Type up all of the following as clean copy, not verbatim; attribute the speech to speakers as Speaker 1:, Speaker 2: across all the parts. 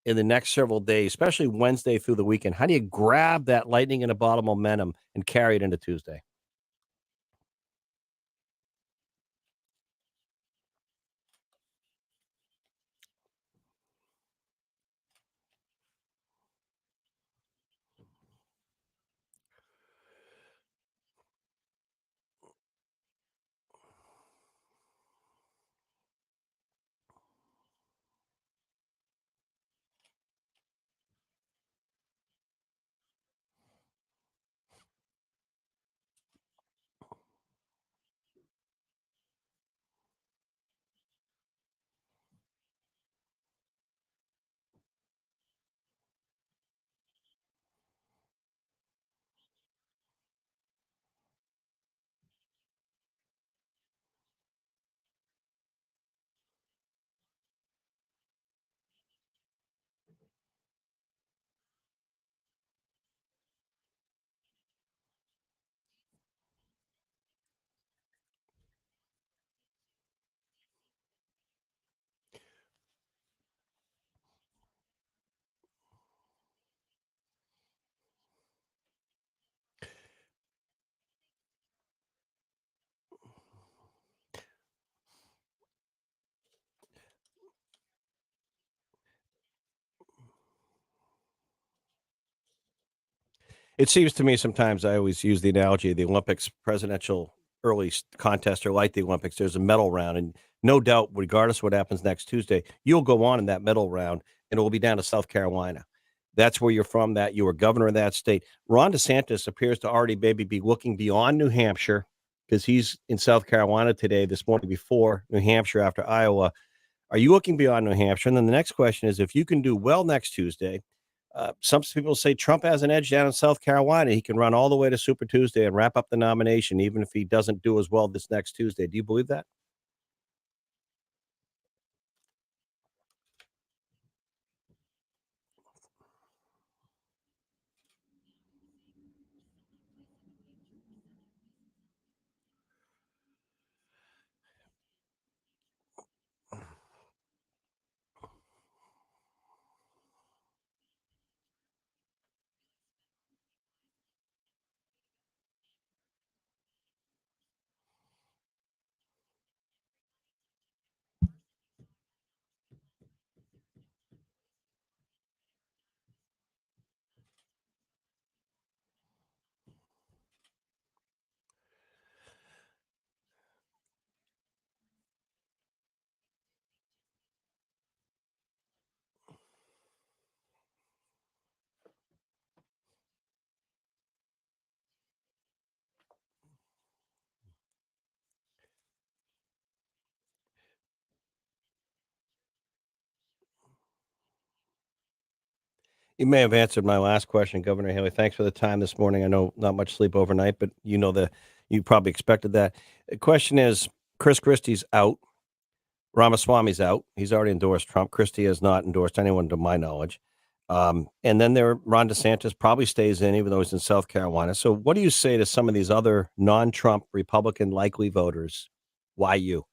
Speaker 1: in the next several days, especially Wednesday through the weekend? How do you grab that lightning in a bottle momentum and carry it into Tuesday? It seems to me sometimes I always use the analogy of the Olympics presidential contest or like the Olympics. There's a medal round, and no doubt, regardless of what happens next Tuesday, you'll go on in that medal round, and it will be down to South Carolina. That's where you're from. That you were governor of that state. Ron DeSantis appears to already maybe be looking beyond New Hampshire because he's in South Carolina today, this morning before New Hampshire after Iowa. Are you looking beyond New Hampshire? And then the next question is, if you can do well next Tuesday, some people say Trump has an edge down in South Carolina. He can run all the way to Super Tuesday and wrap up the nomination, even if he doesn't do as well this next Tuesday. Do you believe that? You may have answered my last question, Governor Haley. Thanks for the time this morning. I know not much sleep overnight, but you probably expected that. The question is, Chris Christie's out. Ramaswamy's out. He's already endorsed Trump. Christie has not endorsed anyone to my knowledge. And then Ron DeSantis probably stays in, even though he's in South Carolina. So what do you say to some of these other non-Trump Republican likely voters? Why you?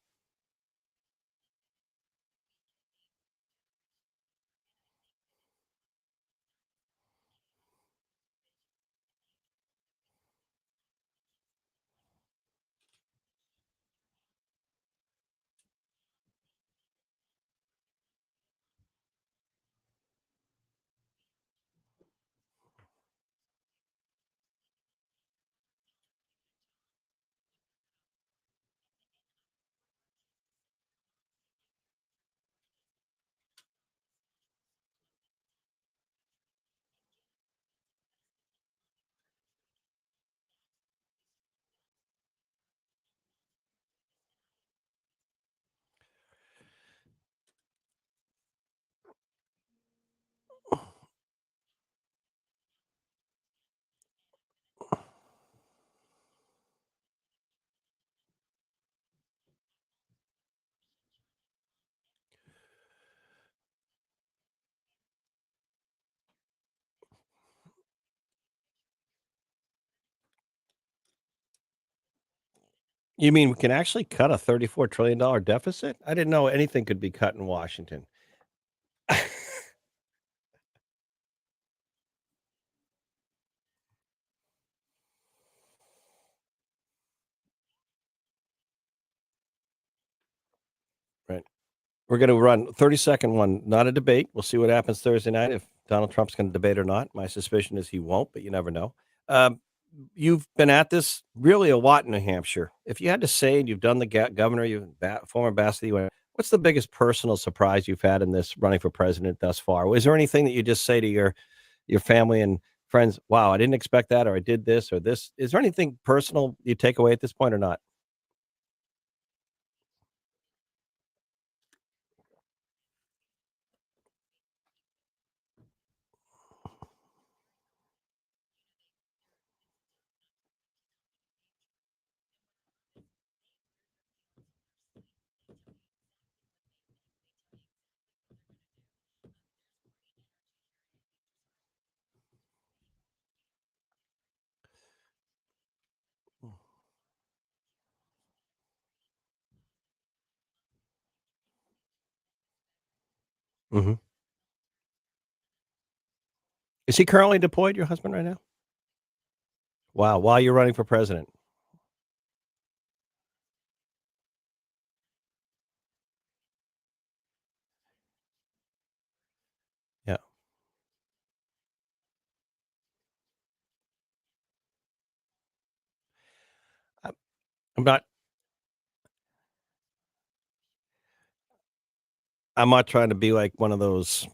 Speaker 1: You mean we can actually cut a $34 trillion deficit? I didn't know anything could be cut in Washington. Right. We're going to run 30-second one, not a debate. We'll see what happens Thursday night if Donald Trump's going to debate or not. My suspicion is he won't, but you never know. Um, you've been at this really a lot in New Hampshire. If you had to say, and you've done the governor, former ambassador, what's the biggest personal surprise you've had in this running for president thus far? Is there anything that you just say to your family and friends? Wow, I didn't expect that, or I did this, or this. Is there anything personal you take away at this point, or not? Hmm. Is he currently deployed? Your husband right now? Wow. While you're running for president. Yeah. I'm I'm not I'm not trying to be like one of those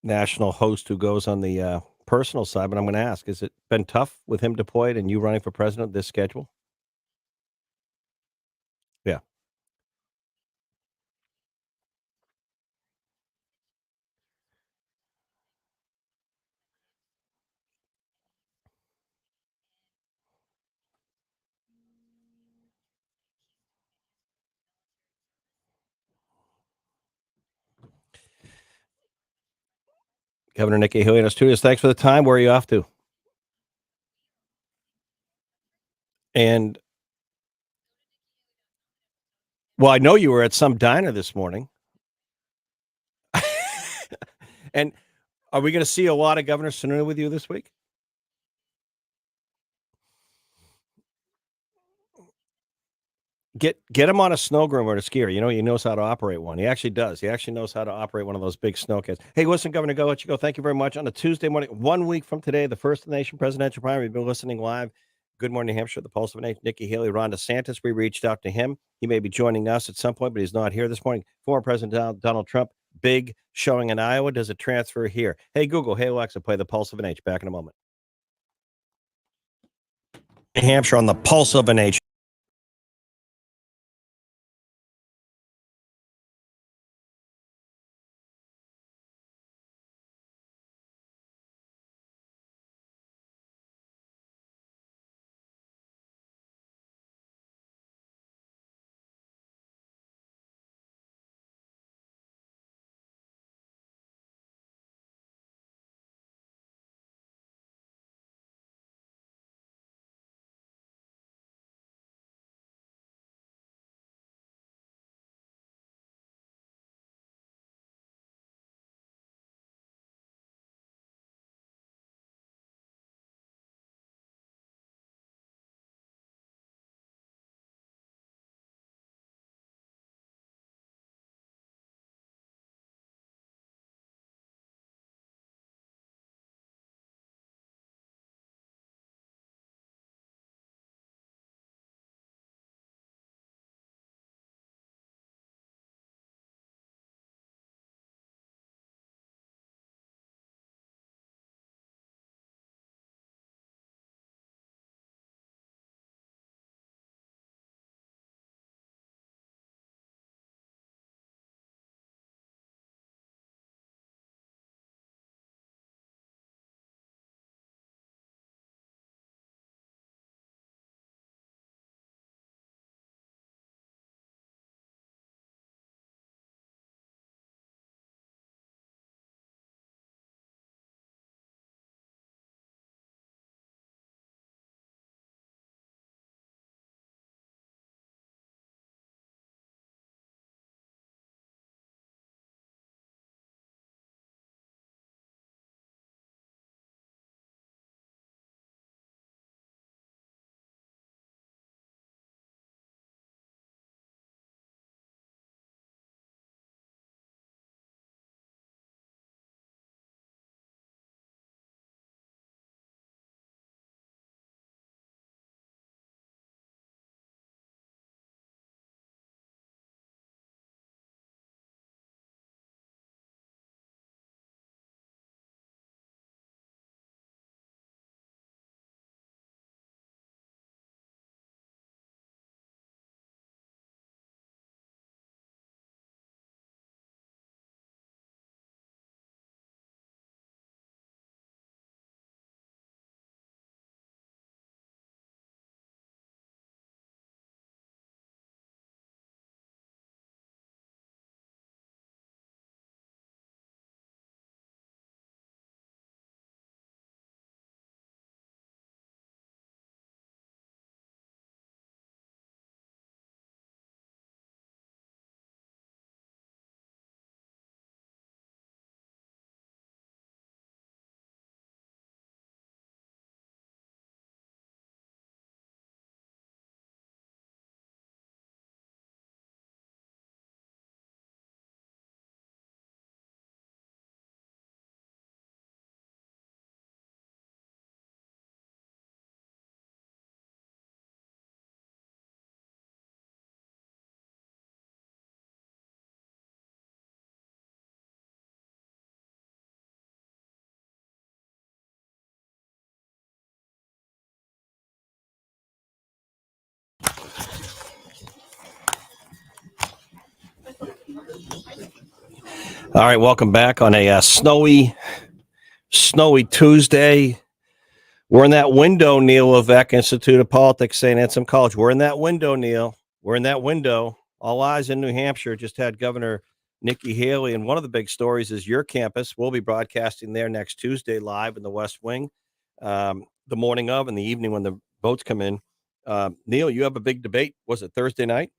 Speaker 1: national hosts who goes on the, personal side, but I'm gonna ask, has it been tough with him deployed and you running for president, this schedule? Yeah. Governor Nikki Haley in our studios, thanks for the time. Where are you off to? And well, I know you were at some diner this morning. And are we gonna see a lot of Governor Sununu with you this week? Get him on a snow groomer or a skier. You know, he knows how to operate one. He actually does. He actually knows how to operate one of those big snow kids. Hey, listen, Governor, go let you go. Thank you very much. On a Tuesday morning, 1 week from today, the first of the nation presidential primary. We've been listening live. Good morning, New Hampshire, the Pulse of an Age. Nikki Haley, Ron DeSantis. We reached out to him. He may be joining us at some point, but he's not here this morning. Former President Donald Trump, big showing in Iowa. Does it transfer here? Hey, Google, hey, Alexa, play the Pulse of an Age. Back in a moment. New Hampshire on the Pulse of an Age. All right, welcome back on a snowy Tuesday. We're in that window, Neil Levesque, Institute of Politics, St. Anselm College. We're in that window, Neil. We're in that window. All eyes in New Hampshire. Just had Governor Nikki Haley, and one of the big stories is your campus. We'll be broadcasting there next Tuesday live in the West Wing, the morning of and the evening when the votes come in. Neil, you have a big debate. Was it Thursday night?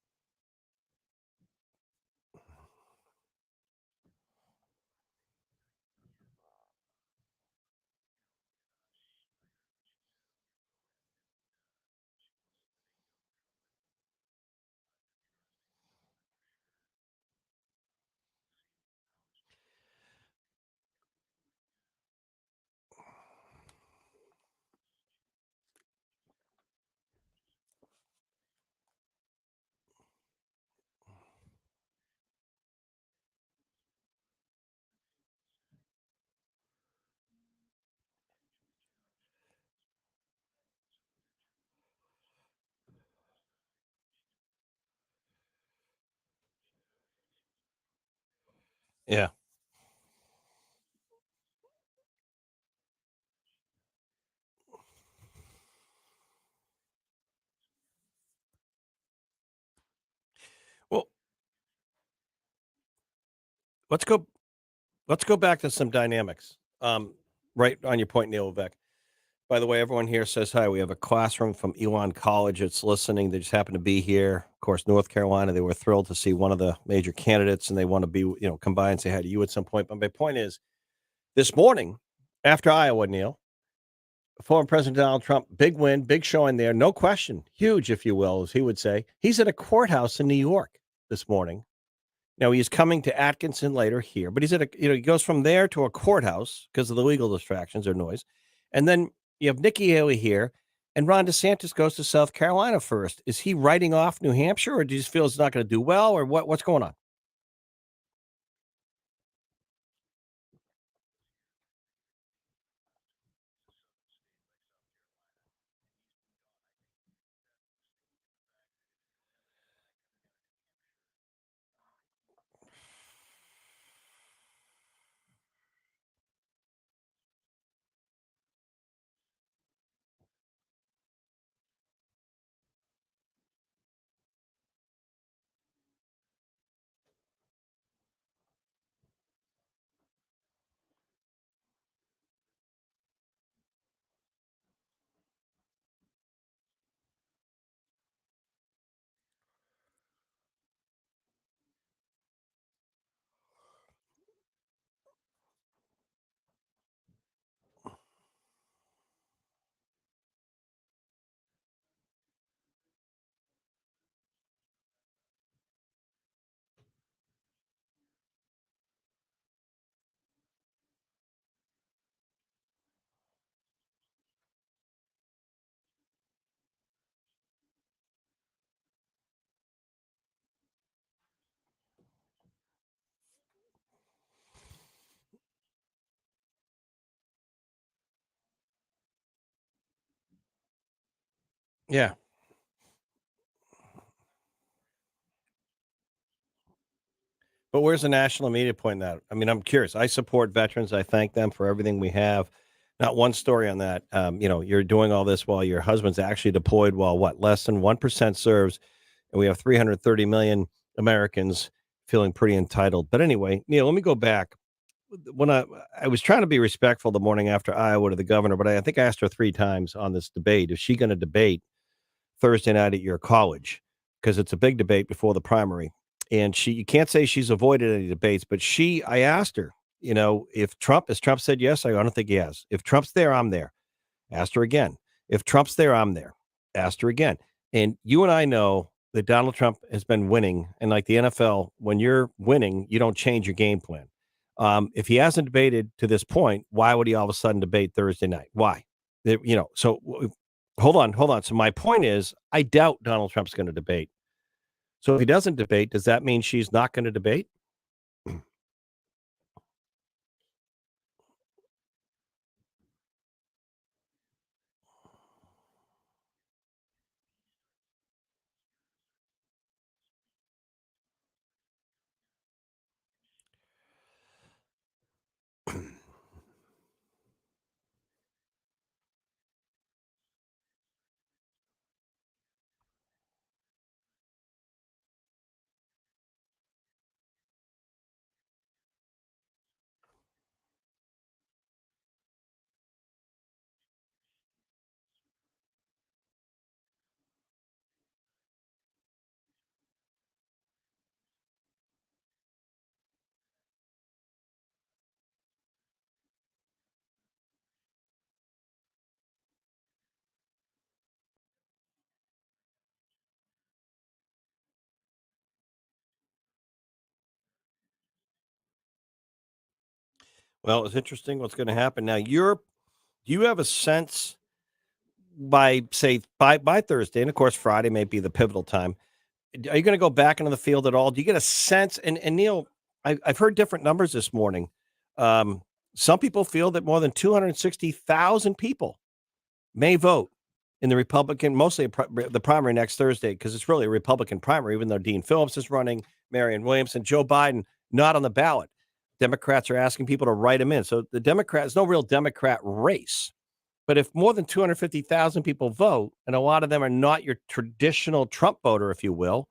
Speaker 1: Yeah. Well, let's go. Let's go back to some dynamics. Right on your point, Neil Levesque. By the way, everyone here says hi. We have a classroom from Elon College that's listening. They just happen to be here. Of course, North Carolina. They were thrilled to see one of the major candidates, and they want to be, come by and say hi to you at some point. But my point is, this morning after Iowa, Neil, former President Donald Trump, big win, big showing there, no question, huge, if you will, as he would say. He's at a courthouse in New York this morning. Now he's coming to Atkinson later here, but he's at he goes from there to a courthouse because of the legal distractions or noise. And then you have Nikki Haley here, and Ron DeSantis goes to South Carolina first. Is he writing off New Hampshire, or do you just feel it's not going to do well, or what's going on? Yeah, but where's the national media pointing that? I mean, I'm curious. I support veterans. I thank them for everything we have. Not one story on that. You're doing all this while your husband's actually deployed. While what less than 1% serves, and we have 330 million Americans feeling pretty entitled. But anyway, Neil, let me go back. When I was trying to be respectful the morning after Iowa to the governor, but I think I asked her three times on this debate, is she going to debate Thursday night at your college? Because it's a big debate before the primary. And you can't say she's avoided any debates, but I asked her, if Trump said yes, I don't think he has. If Trump's there, I'm there. Asked her again. If Trump's there, I'm there. Asked her again. And you and I know that Donald Trump has been winning. And like the NFL, when you're winning, you don't change your game plan. If he hasn't debated to this point, why would he all of a sudden debate Thursday night? Why? Hold on, hold on. So my point is, I doubt Donald Trump's going to debate. So if he doesn't debate, does that mean she's not going to debate? Well, it's interesting what's going to happen now. Do you have a sense by say by Thursday, and of course Friday may be the pivotal time. Are you going to go back into the field at all? Do you get a sense? And Neil, I've heard different numbers this morning. Um, some people feel that more than 260,000 people may vote in the Republican, mostly the primary next Thursday, because it's really a Republican primary, even though Dean Phillips is running, Marianne Williamson, Joe Biden not on the ballot. Democrats are asking people to write him in. So the Democrats, no real Democrat race. But if more than 250,000 people vote, and a lot of them are not your traditional Trump voter, if you will,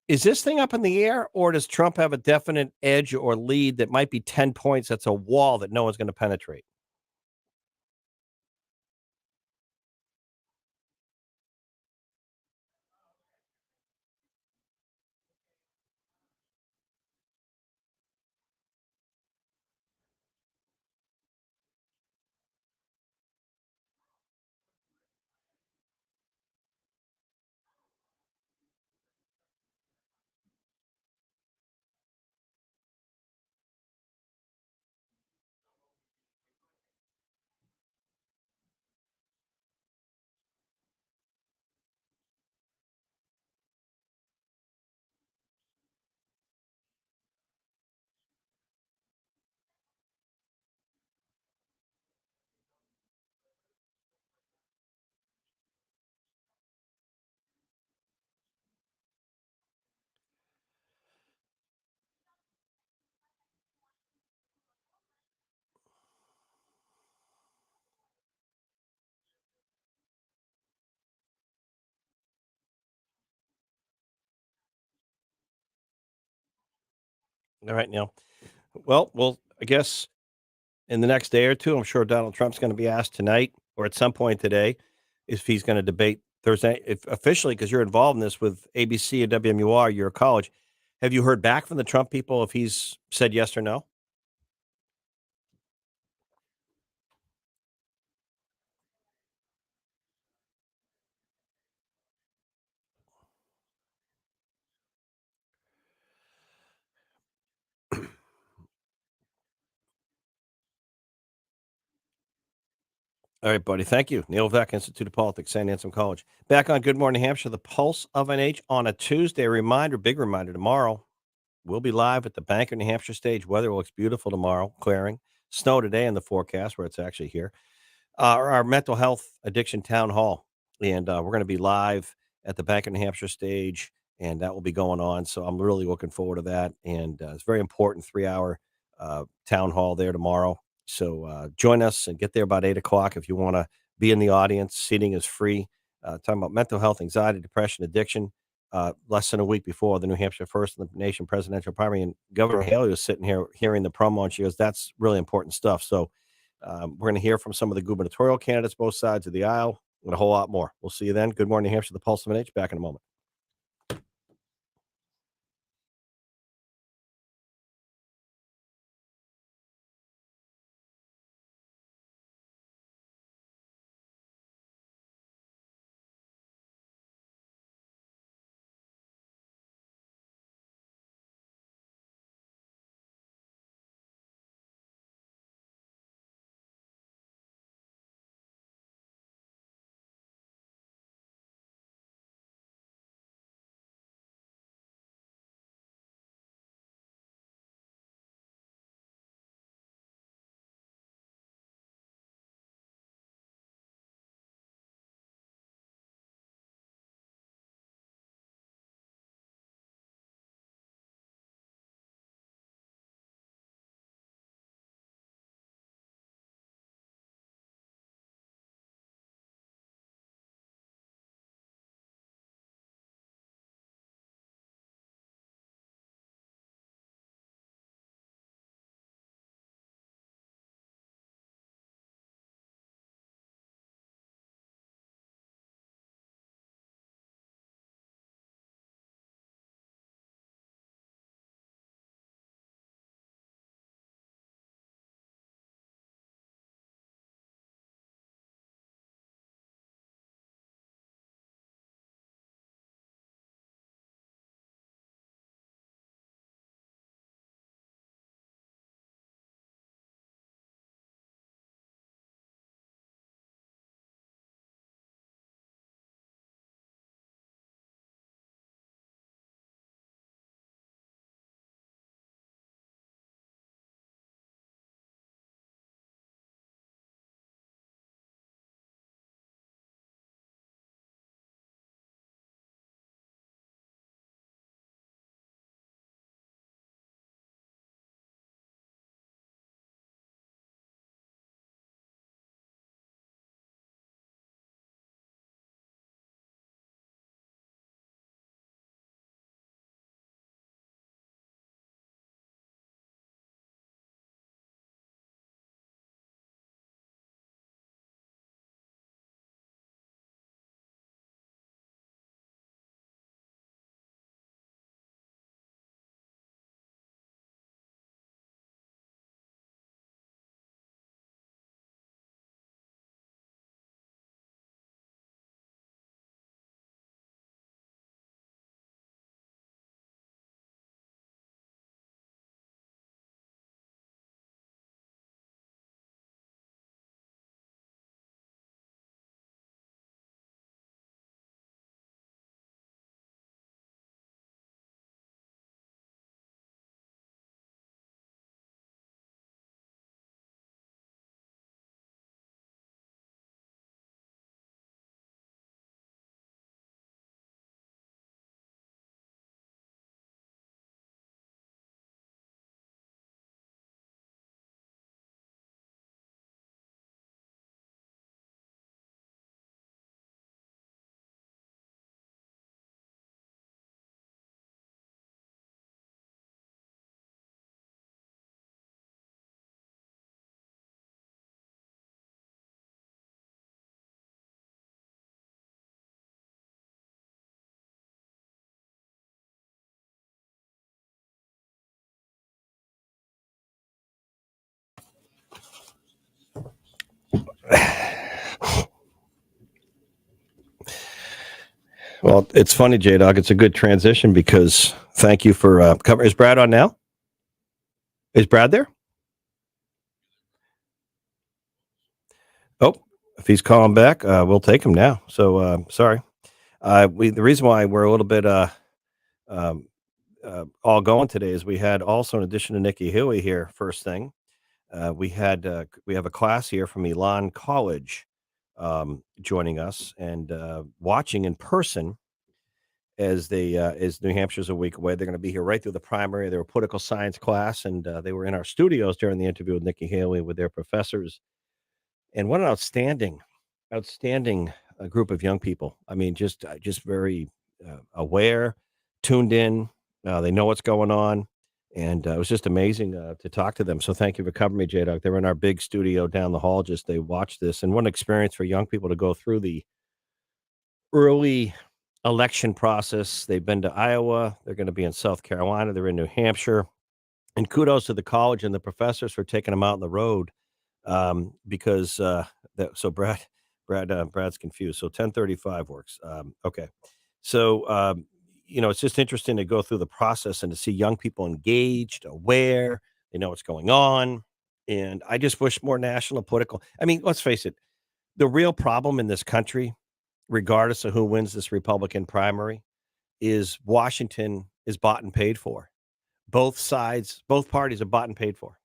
Speaker 1: is this thing up in the air, or does Trump have a definite edge or lead that might be 10 points? That's a wall that no one's going to penetrate. All right, Neil. Well, I guess in the next day or two, I'm sure Donald Trump's going to be asked tonight or at some point today if he's going to debate Thursday, if officially, because you're involved in this with ABC and WMUR, you're a college. Have you heard back from the Trump people if he's said yes or no? All right, buddy. Thank you. Neil Vec, Institute of Politics, St. Anselm College. Back on Good Morning Hampshire, the pulse of an age on a Tuesday. Reminder, big reminder tomorrow. We'll be live at the Bank of New Hampshire stage. Weather looks beautiful tomorrow, clearing. Snow today in the forecast where it's actually here. Our mental health addiction town hall, and we're going to be live at the Bank of New Hampshire stage, and that will be going on. So I'm really looking forward to that, and it's very important 3 hour town hall there tomorrow. So join us and get there about 8 o'clock if you want to be in the audience. Seating is free. Talking about mental health, anxiety, depression, addiction. Less than a week before the New Hampshire first in the nation presidential primary, and Governor Haley was sitting here hearing the promo, and she goes, "That's really important stuff." So we're going to hear from some of the gubernatorial candidates, both sides of the aisle, and a whole lot more. We'll see you then. Good morning, New Hampshire. The Pulse of an H. Back in a moment. Well, it's funny, J Dog. It's a good transition because thank you for covering. Is Brad on now? Is Brad there? Oh, if he's calling back, we'll take him now. So sorry. The reason why we're a little bit um, all going today is we had also, in addition to Nikki Huey here, first thing we have a class here from Elon College joining us and watching in person as New Hampshire's a week away. They're going to be here right through the primary. They were political science class, and they were in our studios during the interview with Nikki Haley with their professors. And what an outstanding group of young people. I mean, just very aware, tuned in. They know what's going on, and it was just amazing to talk to them. So thank you for covering me, J Dog. They're in our big studio down the hall. Just they watched this, and what an experience for young people to go through the early election process. They've been to Iowa. They're going to be in South Carolina. They're in New Hampshire. And kudos to the college and the professors for taking them out on the road because so Brad's confused. So 10:35 works. Okay. So it's just interesting to go through the process and to see young people engaged, aware, they know what's going on. And I just wish more national political. I mean, let's face it, the real problem in this country, regardless of who wins this Republican primary, is Washington is bought and paid for. Both sides, both parties are bought and paid for.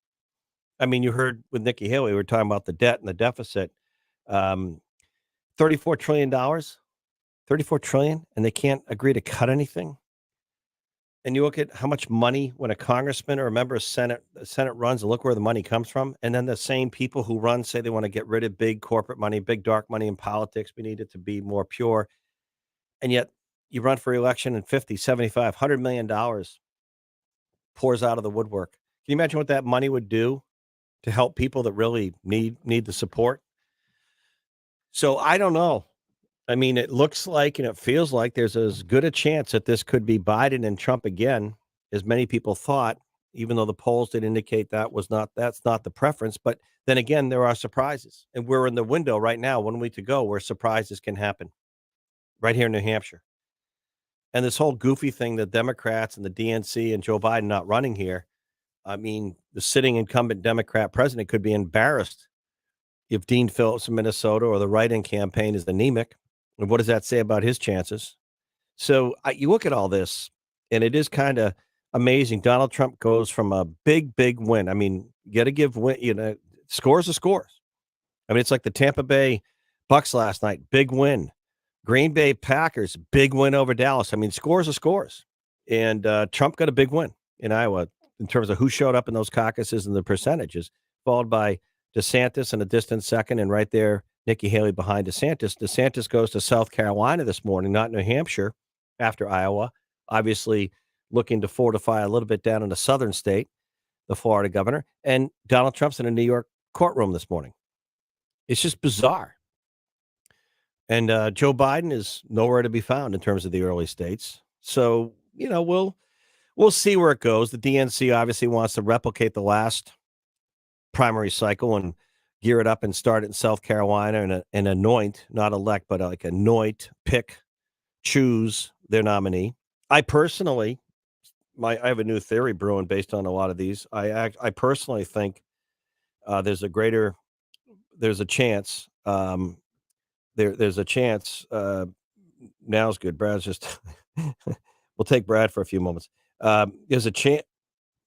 Speaker 1: I mean, you heard with Nikki Haley, we were talking about the debt and the deficit. Um, $34 trillion, 34 trillion, and they can't agree to cut anything. And you look at how much money when a congressman or a member of the Senate runs, and look where the money comes from. And then the same people who run say they want to get rid of big corporate money, big dark money in politics. We need it to be more pure. And yet you run for election and 50, 75, $100 million pours out of the woodwork. Can you imagine what that money would do to help people that really need the support? So I don't know. I mean, it looks like and it feels like there's as good a chance that this could be Biden and Trump again, as many people thought, even though the polls did indicate that's not the preference. But then again, there are surprises. And we're in the window right now, 1 week to go, where surprises can happen right here in New Hampshire. And this whole goofy thing, the Democrats and the DNC and Joe Biden not running here. I mean, the sitting incumbent Democrat president could be embarrassed if Dean Phillips of Minnesota or the write-in campaign is anemic. And what does that say about his chances? So you look at all this, and it is kind of amazing. Donald Trump goes from a big win. I mean, you got to give win. Scores are scores. I mean, it's like the Tampa Bay Bucks last night, big win. Green Bay Packers, big win over Dallas. I mean, scores are scores. And Trump got a big win in Iowa in terms of who showed up in those caucuses and the percentages, followed by DeSantis in a distant second, and right there, Nikki Haley behind DeSantis. DeSantis goes to South Carolina this morning, not New Hampshire, after Iowa, obviously looking to fortify a little bit down in the southern state, the Florida governor. And Donald Trump's in a New York courtroom this morning. It's just bizarre. And Joe Biden is nowhere to be found in terms of the early states. So, we'll see where it goes. The DNC obviously wants to replicate the last primary cycle and gear it up and start it in South Carolina and anoint, not elect, but like anoint, pick, choose their nominee. I personally, I have a new theory brewing based on a lot of these. I personally think there's a chance. There's a chance. Now's good. Brad's just. We'll take Brad for a few moments. There's a chance.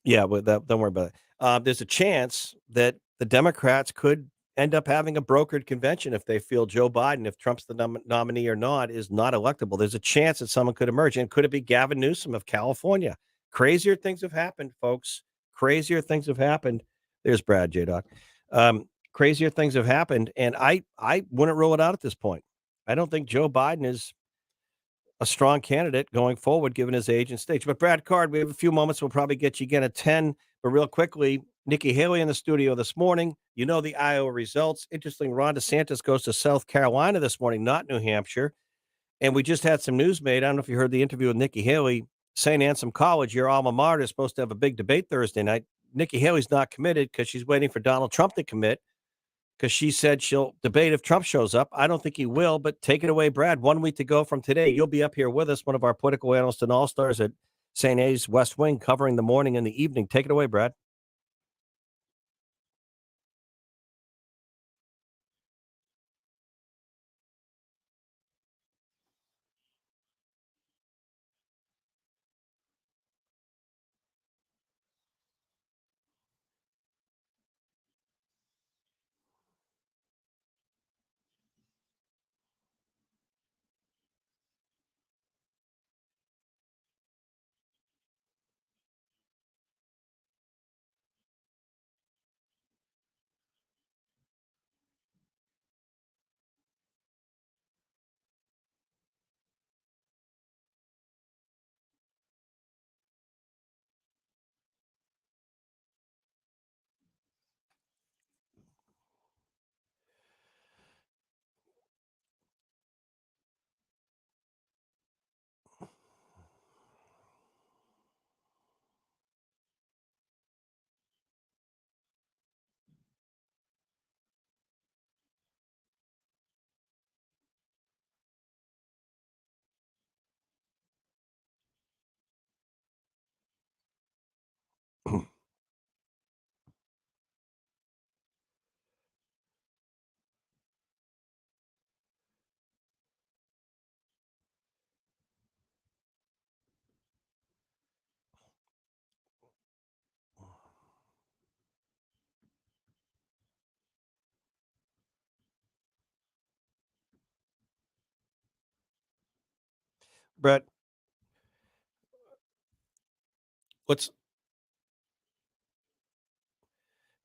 Speaker 1: Yeah, but don't worry about it. There's a chance that the Democrats could end up having a brokered convention if they feel Joe Biden, if Trump's the nominee or not, is not electable. There's a chance that someone could emerge. And could it be Gavin Newsom of California? Crazier things have happened, folks. Crazier things have happened. There's Brad, J-Doc. Crazier things have happened, and I wouldn't rule it out at this point. I don't think Joe Biden is a strong candidate going forward, given his age and stage. But Brad Card, we have a few moments. We'll probably get you again at 10. But real quickly, Nikki Haley in the studio this morning. You know the Iowa results. Interesting, Ron DeSantis goes to South Carolina this morning, not New Hampshire. And we just had some news made. I don't know if you heard the interview with Nikki Haley. St. Anselm College, your alma mater, is supposed to have a big debate Thursday night. Nikki Haley's not committed because she's waiting for Donald Trump to commit. because she said she'll debate if Trump shows up. I don't think he will, but take it away, Brad. 1 week to go from today. You'll be up here with us, one of our political analysts and all stars at St. A's West Wing, covering the morning and the evening. Take it away, Brad. Brett, let's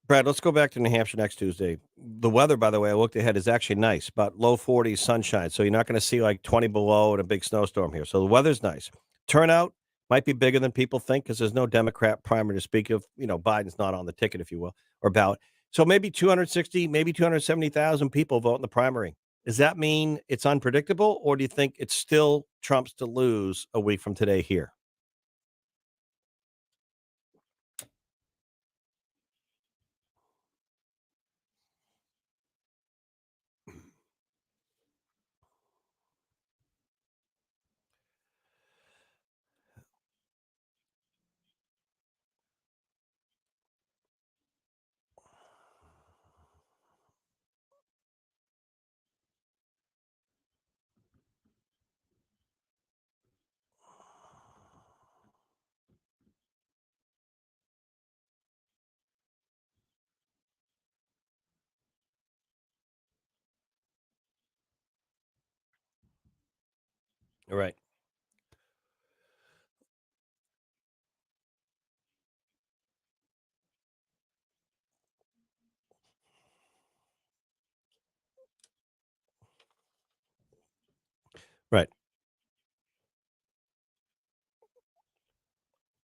Speaker 1: Brad, let's go back to New Hampshire next Tuesday. The weather, by the way, I looked ahead, is actually nice, about low 40s, sunshine. So you're not going to see like 20 below and a big snowstorm here. So the weather's nice. Turnout might be bigger than people think because there's no Democrat primary to speak of. Biden's not on the ticket, if you will, or ballot. So maybe 260, maybe 270,000 people vote in the primary. Does that mean it's unpredictable, or do you think it's still Trump's to lose a week from today here? Right, right,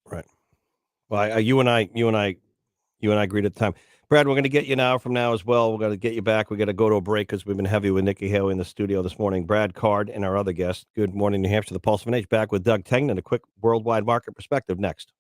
Speaker 1: right. Well, you and I agreed at the time. Brad, we're going to get you now from now as well. We're going to get you back. We got to go to a break because we've been heavy with Nikki Haley in the studio this morning. Brad Card and our other guest. Good morning, New Hampshire. The Pulse of an Age. Back with Doug Tengman. A quick worldwide market perspective next.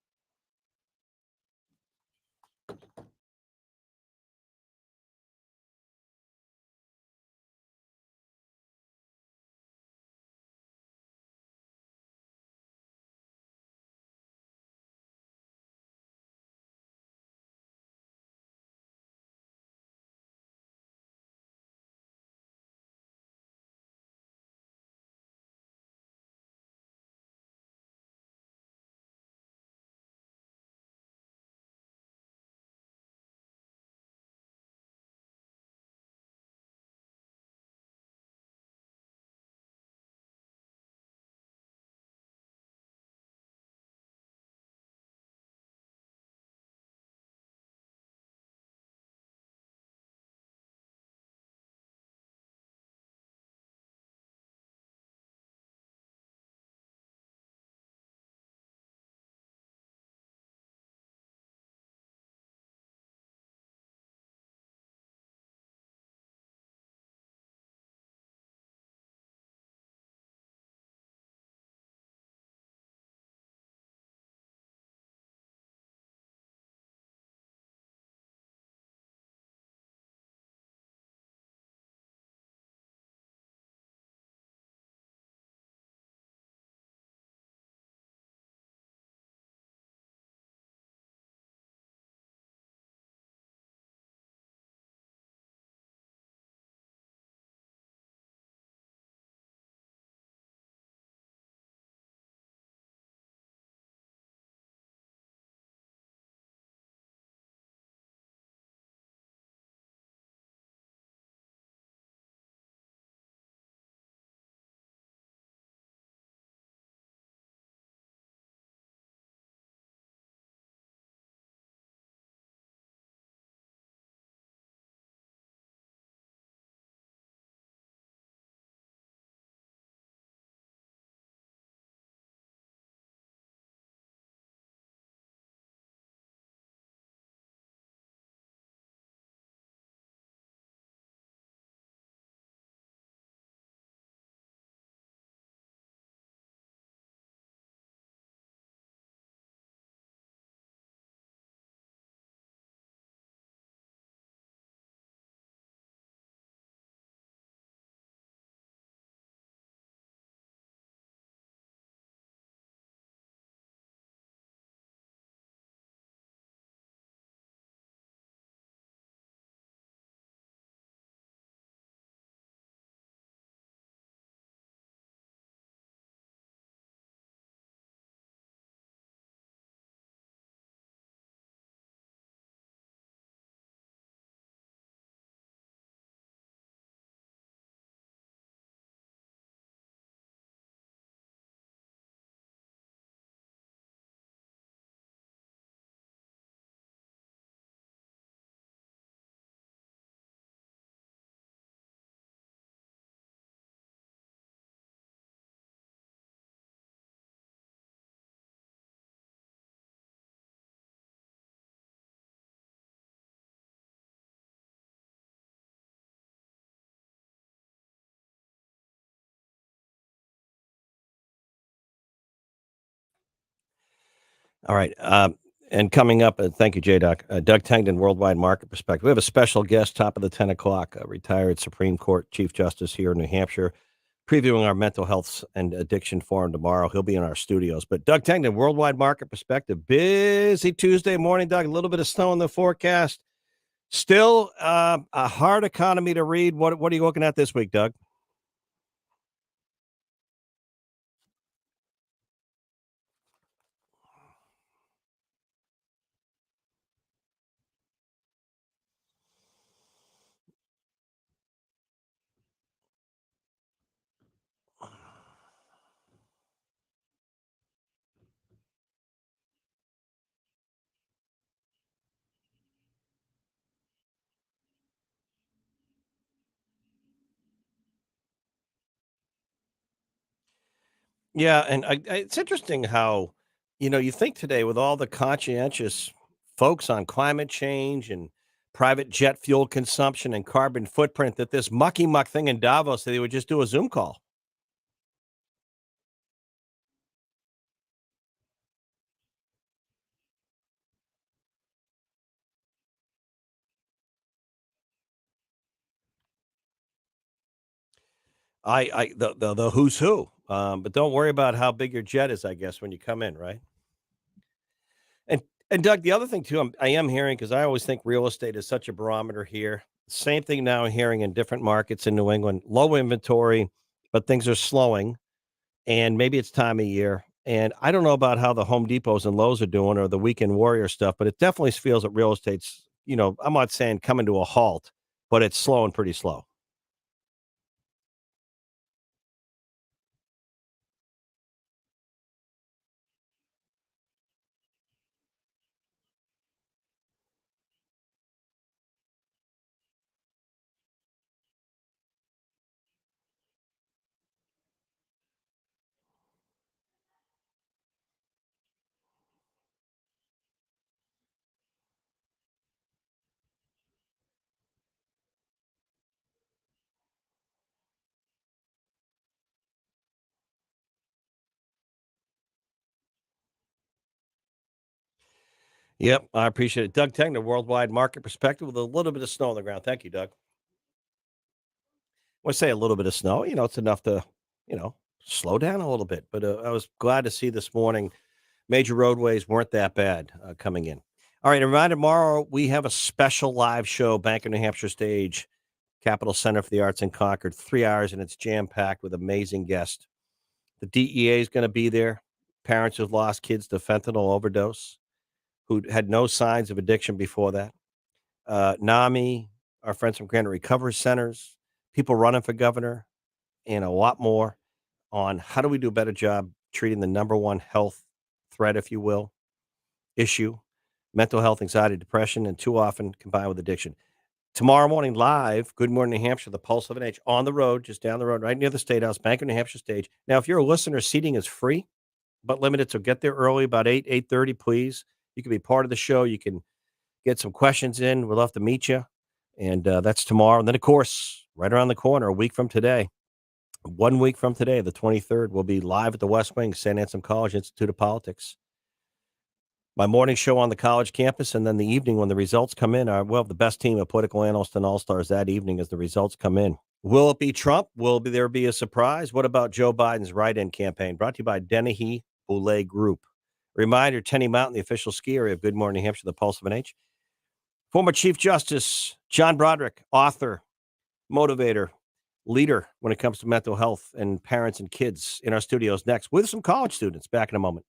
Speaker 1: All right. And coming up, thank you, J Doc. Doug Tengden, Worldwide Market Perspective. We have a special guest, top of the 10 o'clock, retired Supreme Court Chief Justice here in New Hampshire, previewing our mental health and addiction forum tomorrow. He'll be in our studios. But Doug Tengden, Worldwide Market Perspective. Busy Tuesday morning, Doug. A little bit of snow in the forecast. Still a hard economy to read. What are you looking at this week, Doug? Yeah, and it's interesting how, you think today with all the conscientious folks on climate change and private jet fuel consumption and carbon footprint that this mucky muck thing in Davos that they would just do a Zoom call. The who's who. But don't worry about how big your jet is, I guess, when you come in, right? And and Doug, the other thing too, I am hearing because I always think real estate is such a barometer here. Same thing now hearing in different markets in New England, low inventory, but things are slowing, and maybe it's time of year. And I don't know about how the Home Depots and Lowe's are doing or the weekend warrior stuff, but it definitely feels that real estate's, I'm not saying coming to a halt, but it's slowing pretty slow. Yep, I appreciate it. Doug Tegner, Worldwide Market Perspective with a little bit of snow on the ground. Thank you, Doug. When I say a little bit of snow, it's enough to, you know, slow down a little bit. But I was glad to see this morning major roadways weren't that bad coming in. All right, a reminder tomorrow we have a special live show, Bank of New Hampshire stage, Capitol Center for the Arts in Concord, 3 hours, and it's jam packed with amazing guests. The DEA is going to be there. Parents who've lost kids to fentanyl overdose, who had no signs of addiction before that. NAMI, our friends from Granite Recovery Centers, people running for governor, and a lot more on how do we do a better job treating the number one health threat, if you will, issue, mental health, anxiety, depression, and too often combined with addiction. Tomorrow morning, live, Good Morning New Hampshire, the Pulse of an Age, on the road, just down the road, right near the State House, Bank of New Hampshire stage. Now, if you're a listener, seating is free, but limited, so get there early, about 8:30, please. You can be part of the show. You can get some questions in. We'd love to meet you. And that's tomorrow. And then, of course, right around the corner, a week from today, 1 week from today, the 23rd, we'll be live at the West Wing, St. Anselm College Institute of Politics. My morning show on the college campus, and then the evening when the results come in, we'll have the best team of political analysts and all-stars that evening as the results come in. Will it be Trump? Will there be a surprise? What about Joe Biden's write-in campaign? Brought to you by Dennehy Boulay Group. Reminder, Tenny Mountain, the official ski area of Good Morning New Hampshire, the Pulse of an H. Former Chief Justice John Broderick, author, motivator, leader when it comes to mental health and parents and kids in our studios next with some college students. Back in a moment.